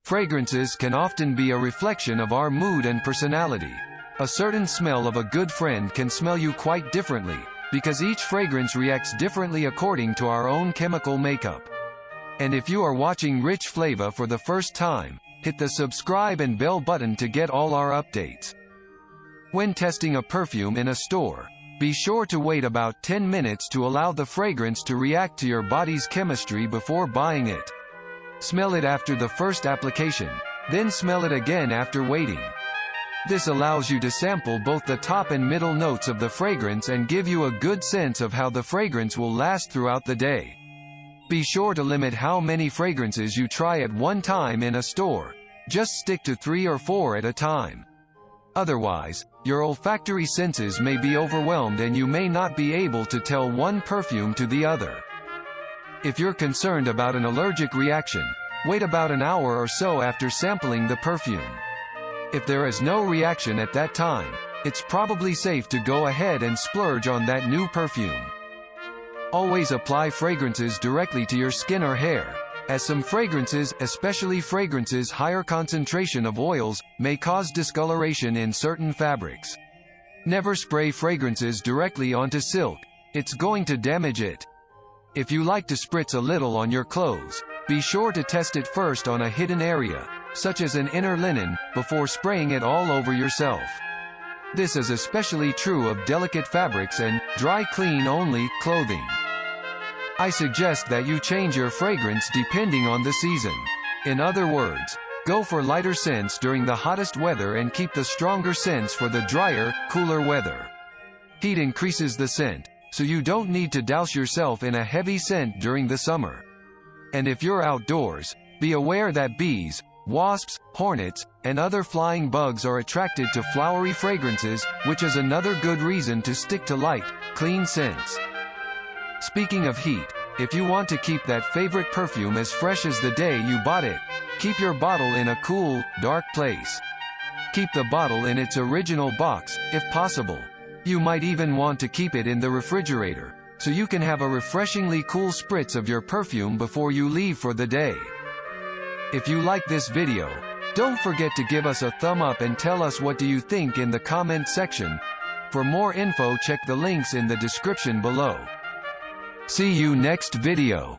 Fragrances can often be a reflection of our mood and personality. A certain smell of a good friend can smell you quite differently, because each fragrance reacts differently according to our own chemical makeup. And if you are watching Rich Flava for the first time, hit the subscribe and bell button to get all our updates. When testing a perfume in a store, be sure to wait about 10 minutes to allow the fragrance to react to your body's chemistry before buying it. Smell it after the first application, then smell it again after waiting. This allows you to sample both the top and middle notes of the fragrance and give you a good sense of how the fragrance will last throughout the day. Be sure to limit how many fragrances you try at one time in a store. Just stick to 3 or 4 at a time. Otherwise, your olfactory senses may be overwhelmed and you may not be able to tell one perfume to the other. If you're concerned about an allergic reaction, wait about an hour or so after sampling the perfume. If there is no reaction at that time, it's probably safe to go ahead and splurge on that new perfume. Always apply fragrances directly to your skin or hair, as some fragrances, especially fragrances higher concentration of oils, may cause discoloration in certain fabrics. Never spray fragrances directly onto silk, it's going to damage it. If you like to spritz a little on your clothes, be sure to test it first on a hidden area, such as an inner linen, before spraying it all over yourself. This is especially true of delicate fabrics and dry clean only clothing. I suggest that you change your fragrance depending on the season. In other words, go for lighter scents during the hottest weather and keep the stronger scents for the drier, cooler weather. Heat increases the scent, so you don't need to douse yourself in a heavy scent during the summer. And if you're outdoors, be aware that bees, wasps, hornets, and other flying bugs are attracted to flowery fragrances, which is another good reason to stick to light, clean scents. Speaking of heat, if you want to keep that favorite perfume as fresh as the day you bought it, keep your bottle in a cool, dark place. Keep the bottle in its original box, if possible. You might even want to keep it in the refrigerator, so you can have a refreshingly cool spritz of your perfume before you leave for the day. If you like this video, don't forget to give us a thumb up and tell us what do you think in the comment section. For more info, check the links in the description below. See you next video.